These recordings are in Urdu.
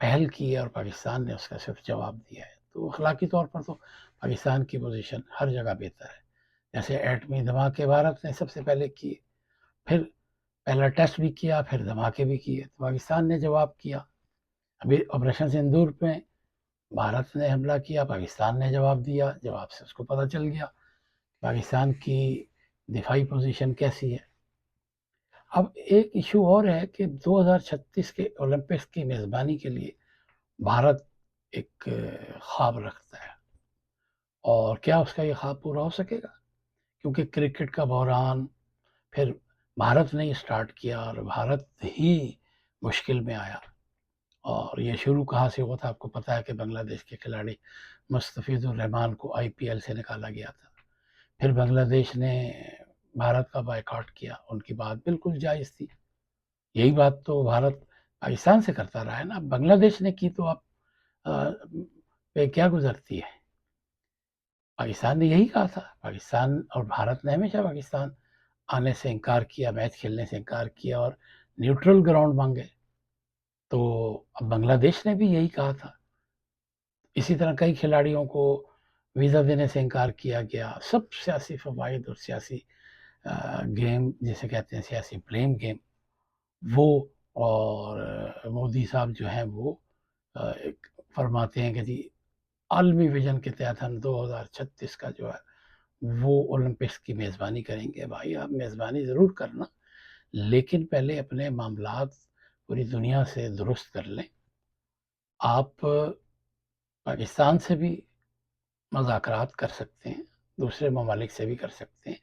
پہل کی ہے اور پاکستان نے اس کا صرف جواب دیا ہے. تو اخلاقی طور پر تو پاکستان کی پوزیشن ہر جگہ بہتر ہے. جیسے ایٹمی دھماکے بھارت نے سب سے پہلے کیے، پھر پہلا ٹیسٹ بھی کیا، پھر دھماکے بھی کیے، تو پاکستان نے جواب کیا. ابھی آپریشن سندور میں بھارت نے حملہ کیا، پاکستان نے جواب دیا. جواب سے اس کو پتہ چل گیا پاکستان کی دفاعی پوزیشن کیسی ہے. اب ایک ایشو اور ہے کہ 2036 کے اولمپکس کی میزبانی کے لیے بھارت ایک خواب رکھتا ہے، اور کیا اس کا یہ خواب پورا ہو سکے گا؟ کیونکہ کرکٹ کا بحران پھر بھارت نے اسٹارٹ کیا اور بھارت ہی مشکل میں آیا. اور یہ شروع کہاں سے ہوا تھا؟ آپ کو پتہ ہے کہ بنگلہ دیش کے کھلاڑی مستفیض الرحمان کو IPL سے نکالا گیا تھا. پھر بنگلہ دیش نے بھارت کا بائیکاٹ کیا. ان کی بات بالکل جائز تھی. یہی بات تو بھارت پاکستان سے کرتا رہا ہے نا. بنگلہ دیش نے کی تو آپ پہ کیا گزرتی ہے؟ پاکستان نے یہی کہا تھا. پاکستان اور بھارت نے ہمیشہ پاکستان آنے سے انکار کیا، میچ کھیلنے سے انکار کیا اور نیوٹرل گراؤنڈ مانگے. تو اب بنگلہ دیش نے بھی یہی کہا تھا. اسی طرح کئی کھلاڑیوں کو ویزا دینے سے انکار کیا گیا. سب سیاسی فوائد اور سیاسی گیم جسے کہتے ہیں سیاسی بلیم گیم، وہ اور مودی صاحب جو ہیں وہ فرماتے ہیں کہ جی عالمی ویژن کے تحت ہم 2036 کا جو ہے وہ اولمپکس کی میزبانی کریں گے. بھائی آپ میزبانی ضرور کرنا، لیکن پہلے اپنے معاملات پوری دنیا سے درست کر لیں. آپ پاکستان سے بھی مذاکرات کر سکتے ہیں، دوسرے ممالک سے بھی کر سکتے ہیں.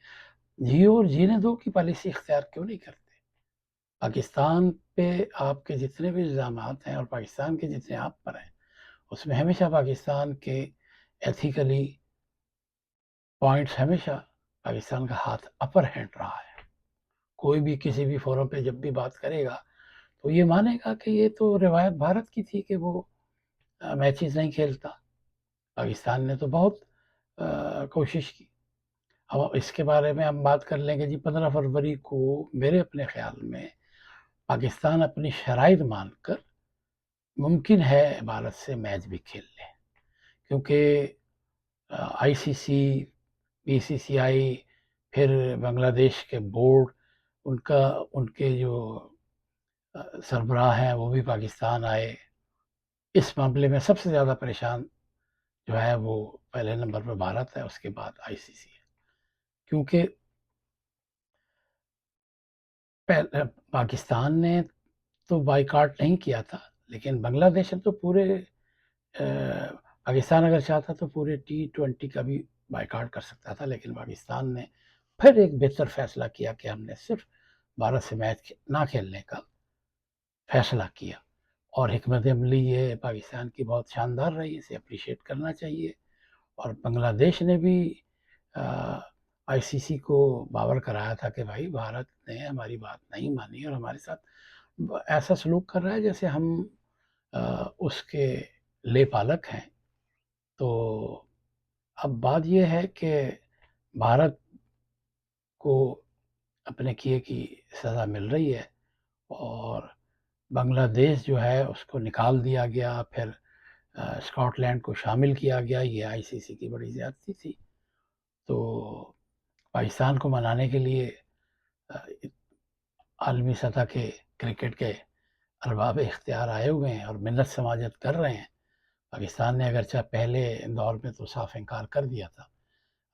جیو اور جینے دو کی پالیسی اختیار کیوں نہیں کرتے؟ پاکستان پہ آپ کے جتنے بھی الزامات ہیں اور پاکستان کے جتنے آپ پر ہیں، اس میں ہمیشہ پاکستان کے ایتھیکلی پوائنٹس، ہمیشہ پاکستان کا ہاتھ اپر ہینڈ رہا ہے. کوئی بھی کسی بھی فورم پہ جب بھی بات کرے گا تو یہ مانے گا کہ یہ تو روایت بھارت کی تھی کہ وہ میچز نہیں کھیلتا. پاکستان نے تو بہت کوشش کی. اب اس کے بارے میں ہم بات کر لیں گے جی 15 فروری کو میرے اپنے خیال میں پاکستان اپنی شرائط مان کر ممکن ہے بھارت سے میچ بھی کھیل لے، کیونکہ ICC، BCCI، پھر بنگلہ دیش کے بورڈ، ان کے جو سربراہ ہیں وہ بھی پاکستان آئے. اس معاملے میں سب سے زیادہ پریشان جو ہے وہ پہلے نمبر پر بھارت ہے، اس کے بعد ICC ہے. کیونکہ پاکستان نے تو بائیکاٹ نہیں کیا تھا، لیکن بنگلہ دیش نے تو پورے پاکستان اگر چاہتا تو پورے T20 کا بھی بائیکاٹ کر سکتا تھا، لیکن پاکستان نے پھر ایک بہتر فیصلہ کیا کہ ہم نے صرف بھارت سے میچ نہ کھیلنے کا فیصلہ کیا. اور حکمت عملی یہ پاکستان کی بہت شاندار رہی، اسے اپریشیٹ کرنا چاہیے. اور بنگلہ دیش نے بھی ICC کو باور کرایا تھا کہ بھائی بھارت نے ہماری بات نہیں مانی اور ہمارے ساتھ ایسا سلوک کر رہا ہے جیسے ہم اس کے لے پالک ہیں. تو اب بات یہ ہے کہ بھارت کو اپنے کیے کی سزا مل رہی ہے اور بنگلہ دیش جو ہے اس کو نکال دیا گیا، پھر اسکاٹ لینڈ کو شامل کیا گیا. یہ ICC کی بڑی زیادتی تھی. تو پاکستان کو منانے کے لیے عالمی سطح کے کرکٹ کے ارباب اختیار آئے ہوئے ہیں اور منت سماجت کر رہے ہیں. پاکستان نے اگرچہ پہلے دور میں تو صاف انکار کر دیا تھا،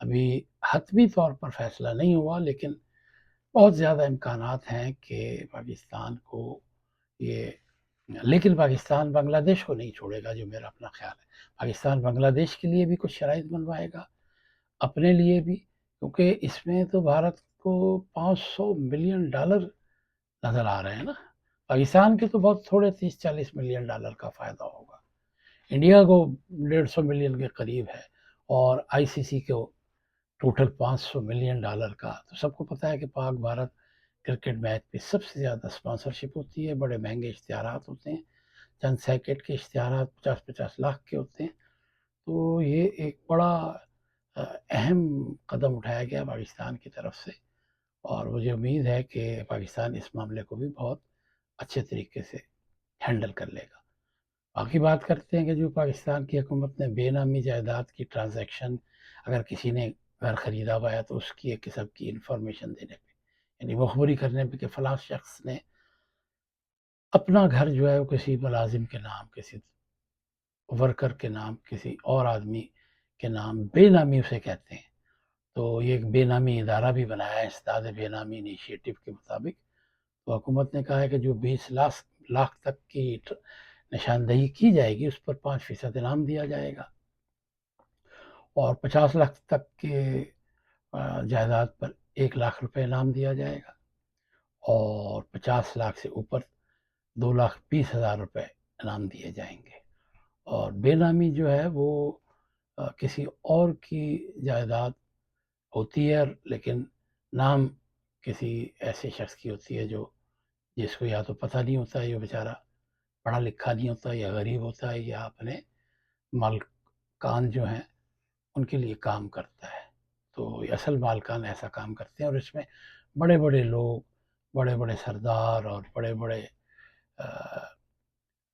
ابھی حتمی طور پر فیصلہ نہیں ہوا، لیکن بہت زیادہ امکانات ہیں کہ پاکستان کو یہ، لیکن پاکستان بنگلہ دیش کو نہیں چھوڑے گا، جو میرا اپنا خیال ہے. پاکستان بنگلہ دیش کے لیے بھی کچھ شرائط بنوائے گا، اپنے لیے بھی، کیونکہ اس میں تو بھارت کو $500 ملین نظر آ رہے ہیں نا. پاکستان کے تو بہت تھوڑے $30-40 ملین کا فائدہ ہوگا. انڈیا کو $150 ملین کے قریب ہے، اور ICC کو ٹوٹل $500 ملین کا. تو سب کو پتہ ہے کہ پاک بھارت کرکٹ میچ پہ سب سے زیادہ اسپانسرشپ ہوتی ہے، بڑے مہنگے اشتہارات ہوتے ہیں، چند سیکنڈ کے اشتہارات 50-50 لاکھ کے ہوتے ہیں. تو یہ ایک بڑا اہم قدم اٹھایا گیا پاکستان کی طرف سے، اور مجھے امید ہے کہ پاکستان اس معاملے کو بھی بہت اچھے طریقے سے ہینڈل کر لے گا. باقی بات کرتے ہیں کہ جو پاکستان کی حکومت نے بے نامی جائیداد کی ٹرانزیکشن، اگر کسی نے گھر خریدا ہوا ہے تو اس کی ایک قسم کی انفارمیشن دینے پہ، یعنی مخبری کرنے پہ کہ فلاں شخص نے اپنا گھر جو ہے وہ کسی ملازم کے نام، کسی ورکر کے نام، کسی اور آدمی کے نام، بے نامی اسے کہتے ہیں، تو یہ ایک بے نامی ادارہ بھی بنایا ہے اسداد بے نامی انیشیٹو کے مطابق۔ تو حکومت نے کہا ہے کہ جو 20 لاکھ تک کی نشاندہی کی جائے گی اس پر 5% انعام دیا جائے گا، اور 50 لاکھ تک کے جائیداد پر 1 لاکھ روپے انعام دیا جائے گا، اور 50 لاکھ سے اوپر 2,20,000 روپے انعام دیے جائیں گے۔ اور بے نامی جو ہے وہ کسی اور کی جائیداد ہوتی ہے، لیکن نام کسی ایسے شخص کی ہوتی ہے جو جس کو یا تو پتہ نہیں ہوتا ہے، یہ بیچارہ پڑھا لکھا نہیں ہوتا، یا غریب ہوتا ہے، یا اپنے مالکان جو ہیں ان کے لیے کام کرتا ہے۔ تو اصل مالکان ایسا کام کرتے ہیں، اور اس میں بڑے بڑے لوگ، بڑے بڑے سردار اور بڑے بڑے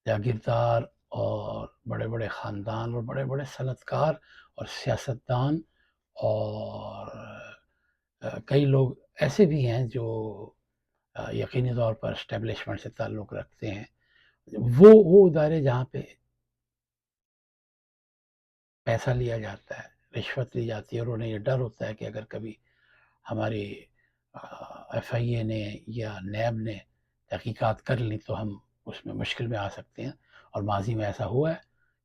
جاگیردار اور بڑے بڑے خاندان اور بڑے بڑے صنعت کار اور سیاستدان اور کئی لوگ ایسے بھی ہیں جو یقینی طور پر اسٹیبلشمنٹ سے تعلق رکھتے ہیں، وہ ادارے جہاں پہ پیسہ لیا جاتا ہے، رشوت لی جاتی ہے، اور انہیں یہ ڈر ہوتا ہے کہ اگر کبھی ہماری ایف آئی اے نے یا نیب نے تحقیقات کر لی تو ہم اس میں مشکل میں آ سکتے ہیں۔ اور ماضی میں ایسا ہوا ہے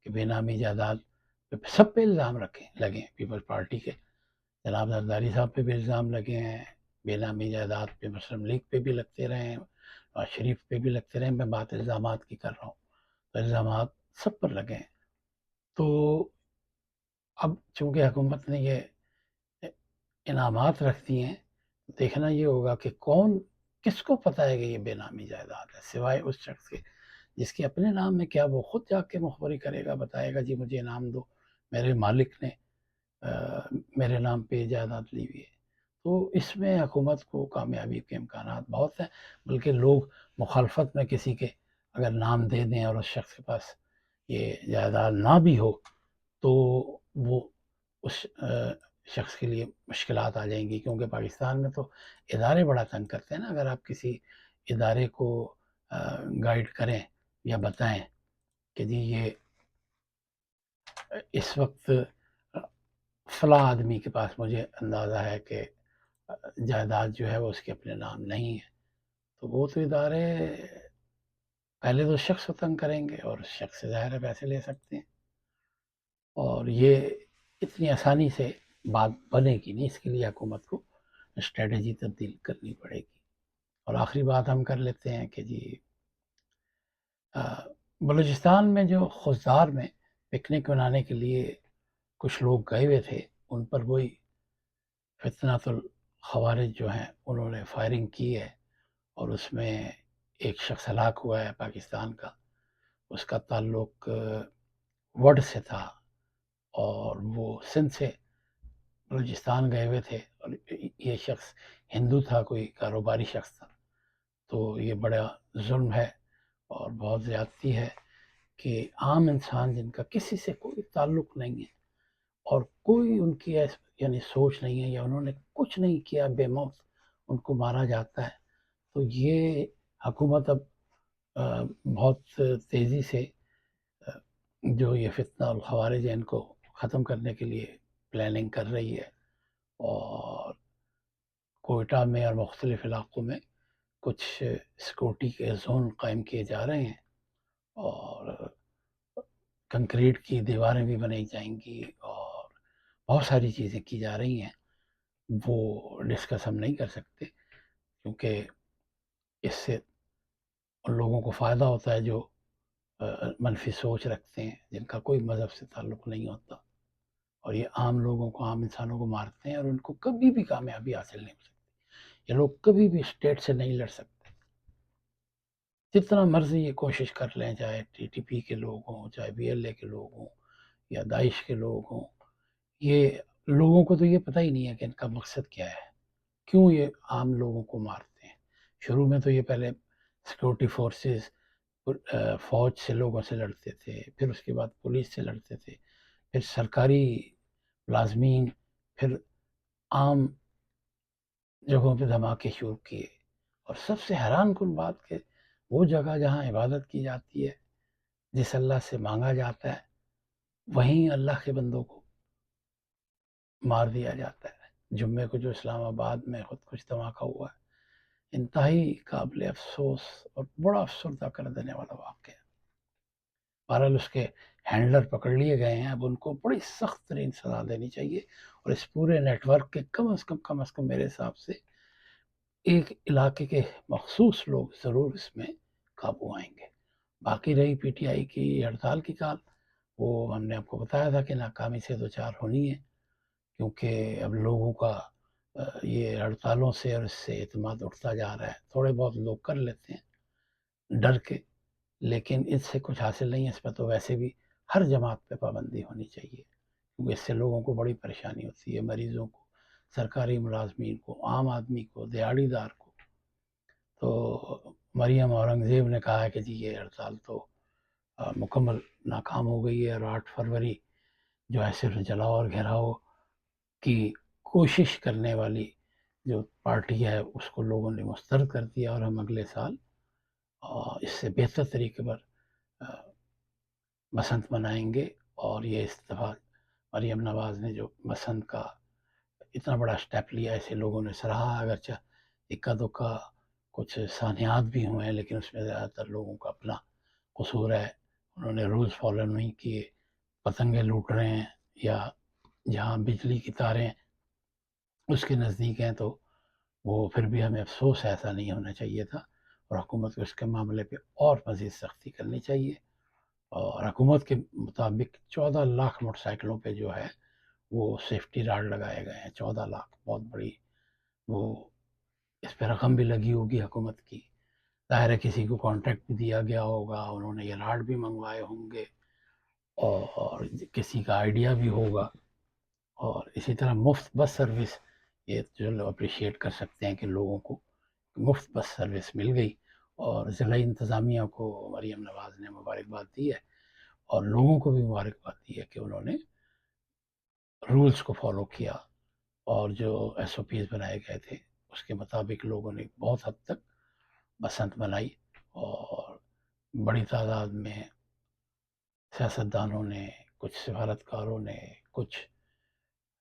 کہ بے نامی جائیداد پہ سب پہ الزام لگے، پیپلز پارٹی کے جناب زرداری صاحب پہ بھی الزام لگے ہیں، بے نامی جائیداد پہ مسلم لیگ پہ بھی لگتے رہے ہیں، اور شریف پہ بھی لگتے رہے ہیں۔ میں بات الزامات کی کر رہا ہوں، تو الزامات سب پر لگے ہیں۔ تو اب چونکہ حکومت نے یہ انعامات رکھ دی ہیں، دیکھنا یہ ہوگا کہ کس کو پتہ ہے کہ یہ بے نامی جائیداد ہے، سوائے اس شخص کے جس کے اپنے نام میں کیا وہ خود جا کے مخبری کرے گا، بتائے گا جی مجھے انعام دو، میرے مالک نے میرے نام پہ جائیداد لی ہوئی ہے۔ تو اس میں حکومت کو کامیابی کے امکانات بہت ہیں، بلکہ لوگ مخالفت میں کسی کے اگر نام دے دیں اور اس شخص کے پاس یہ جائیداد نہ بھی ہو تو وہ اس شخص کے لیے مشکلات آ جائیں گی، کیونکہ پاکستان میں تو ادارے بڑا تنگ کرتے ہیں نا۔ اگر آپ کسی ادارے کو گائیڈ کریں یا بتائیں کہ جی یہ اس وقت فلاں آدمی کے پاس مجھے اندازہ ہے کہ جائیداد جو ہے وہ اس کے اپنے نام نہیں ہے، تو وہ تو ادارے پہلے تو شخص کو تنگ کریں گے، اور شخص سے ظاہر ہے پیسے لے سکتے ہیں، اور یہ اتنی آسانی سے بات بنے گی نہیں، اس کے لیے حکومت کو اسٹریٹجی تبدیل کرنی پڑے گی۔ اور آخری بات ہم کر لیتے ہیں کہ جی بلوچستان میں جو خضدار میں پکنک منانے کے لیے کچھ لوگ گئے ہوئے تھے، ان پر وہی فتنۃ الخوارج جو ہیں انہوں نے فائرنگ کی ہے، اور اس میں ایک شخص ہلاک ہوا ہے پاکستان کا، اس کا تعلق وڈ سے تھا، اور وہ سندھ سے بلوچستان گئے ہوئے تھے، اور یہ شخص ہندو تھا، کوئی کاروباری شخص تھا۔ تو یہ بڑا ظلم ہے اور بہت زیادتی ہے کہ عام انسان جن کا کسی سے کوئی تعلق نہیں ہے اور کوئی ان کی یعنی سوچ نہیں ہے، یا انہوں نے کچھ نہیں کیا، بے موت ان کو مارا جاتا ہے۔ تو یہ حکومت اب بہت تیزی سے جو یہ فتنہ الخوارج ہے ان کو ختم کرنے کے لیے پلاننگ کر رہی ہے، اور کوئٹہ میں اور مختلف علاقوں میں کچھ سیکورٹی کے زون قائم کیے جا رہے ہیں، اور کنکریٹ کی دیواریں بھی بنائی جائیں گی، اور بہت ساری چیزیں کی جا رہی ہیں، وہ ڈسکس ہم نہیں کر سکتے، کیونکہ اس سے ان لوگوں کو فائدہ ہوتا ہے جو منفی سوچ رکھتے ہیں، جن کا کوئی مذہب سے تعلق نہیں ہوتا، اور یہ عام لوگوں کو، عام انسانوں کو مارتے ہیں، اور ان کو کبھی بھی کامیابی حاصل نہیں ہو سکتی۔ یہ لوگ کبھی بھی اسٹیٹ سے نہیں لڑ سکتے، جتنا مرضی یہ کوشش کر لیں، چاہے ٹی ٹی پی کے لوگ ہوں، چاہے بی ایل اے کے لوگ ہوں، یا داعش کے لوگ ہوں، یہ لوگوں کو تو یہ پتہ ہی نہیں ہے کہ ان کا مقصد کیا ہے، کیوں یہ عام لوگوں کو مارتے ہیں۔ شروع میں تو یہ پہلے سیکورٹی فورسز فوج سے لوگوں سے لڑتے تھے، پھر اس کے بعد پولیس سے لڑتے تھے، پھر سرکاری ملازمین، پھر عام جگہوں پہ دھماکے شروع کیے۔ اور سب سے حیران کن بات کہ وہ جگہ جہاں عبادت کی جاتی ہے، جس اللہ سے مانگا جاتا ہے، وہیں اللہ کے بندوں کو مار دیا جاتا ہے۔ جمعے کو جو اسلام آباد میں خودکش دھماکہ ہوا ہے، انتہائی قابل افسوس اور بڑا افسردہ کر دینے والا واقعہ ہے۔ بہرحال اس کے ہینڈلر پکڑ لیے گئے ہیں، اب ان کو بڑی سخت ترین سزا دینی چاہیے، اور اس پورے نیٹ ورک کے کم از کم میرے حساب سے ایک علاقے کے مخصوص لوگ ضرور اس میں قابو آئیں گے۔ باقی رہی پی ٹی آئی کی ہڑتال کی کال، وہ ہم نے آپ کو بتایا تھا کہ ناکامی سے دو چار ہونی ہے، کیونکہ اب لوگوں کا یہ ہڑتالوں سے اور اس سے اعتماد اٹھتا جا رہا ہے۔ تھوڑے بہت لوگ کر لیتے ہیں ڈر کے، لیکن اس سے کچھ حاصل نہیں ہے۔ اس پہ تو ویسے بھی ہر جماعت پہ پابندی ہونی چاہیے، کیونکہ اس سے لوگوں کو بڑی پریشانی ہوتی ہے، مریضوں کو، سرکاری ملازمین کو، عام آدمی کو، دیہڑی دار کو۔ تو مریم اورنگزیب نے کہا ہے کہ جی یہ ہڑتال تو مکمل ناکام ہو گئی ہے، اور 8 فروری جو ہے صرف جلاؤ اور گھیراؤ کی کوشش کرنے والی جو پارٹی ہے اس کو لوگوں نے مسترد کر دیا، اور ہم اگلے سال اس سے بہتر طریقے پر بسنت منائیں گے۔ اور یہ اس دفعہ مریم نواز نے جو بسنت کا اتنا بڑا سٹیپ لیا، اسے لوگوں نے سراہا، اگرچہ اکا دکا کچھ سانحات بھی ہوئے ہیں، لیکن اس میں زیادہ تر لوگوں کا اپنا قصور ہے۔ انہوں نے رولز فالو نہیں کیے، پتنگیں لوٹ رہے ہیں، یا جہاں بجلی کی تاریں اس کے نزدیک ہیں، تو وہ پھر بھی ہمیں افسوس ہے، ایسا نہیں ہونا چاہیے تھا، اور حکومت کو اس کے معاملے پہ اور مزید سختی کرنی چاہیے۔ اور حکومت کے مطابق 14 لاکھ موٹر سائیکلوں پہ جو ہے وہ سیفٹی راڈ لگائے گئے ہیں۔ 14 لاکھ بہت بڑی، وہ اس پہ رقم بھی لگی ہوگی حکومت کی، ظاہر ہے کسی کو کانٹریکٹ بھی دیا گیا ہوگا، انہوں نے یہ راڈ بھی منگوائے ہوں گے، اور کسی کا آئیڈیا بھی ہوگا۔ اور اسی طرح مفت بس سروس، یہ جو لوگ اپریشیٹ کر سکتے ہیں کہ لوگوں کو مفت بس سروس مل گئی، اور ضلعی انتظامیہ کو مریم نواز نے مبارکباد دی ہے، اور لوگوں کو بھی مبارکباد دی ہے کہ انہوں نے رولز کو فالو کیا، اور جو ایس او پیز بنائے گئے تھے اس کے مطابق لوگوں نے بہت حد تک بسنت منائی، اور بڑی تعداد میں سیاستدانوں نے، کچھ سفارتکاروں نے، کچھ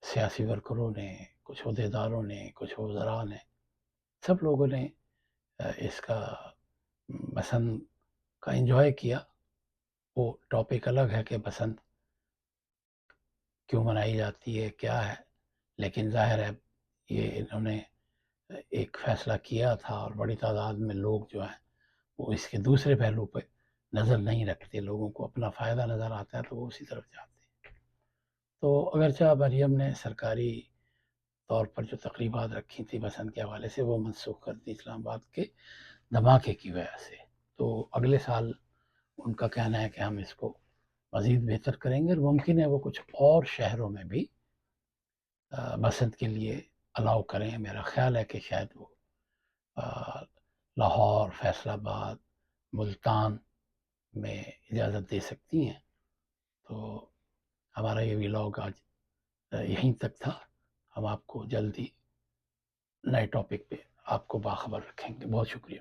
سیاسی ورکروں نے، کچھ عہدیداروں نے، کچھ وزراء نے، سب لوگوں نے اس کا بسنت کا انجوائے کیا۔ وہ ٹاپک الگ ہے کہ بسنت کیوں منائی جاتی ہے، کیا ہے، لیکن ظاہر ہے یہ انہوں نے ایک فیصلہ کیا تھا، اور بڑی تعداد میں لوگ جو ہیں وہ اس کے دوسرے پہلو پہ نظر نہیں رکھتے، لوگوں کو اپنا فائدہ نظر آتا ہے تو وہ اسی طرف جاتے ہیں۔ تو اگرچہ مریم نے سرکاری طور پر جو تقریبات رکھی تھی بسنت کے حوالے سے وہ منسوخ کر دی اسلام آباد کے دھماکے کی وجہ سے، تو اگلے سال ان کا کہنا ہے کہ ہم اس کو مزید بہتر کریں گے، اور ممکن ہے وہ کچھ اور شہروں میں بھی بسنت کے لیے الاؤ کریں۔ میرا خیال ہے کہ شاید وہ لاہور، فیصل آباد، ملتان میں اجازت دے سکتی ہیں۔ تو ہمارا یہ ولاگ آج یہیں تک تھا، ہم آپ کو جلدی نئے ٹاپک پہ آپ کو باخبر رکھیں گے۔ بہت شکریہ۔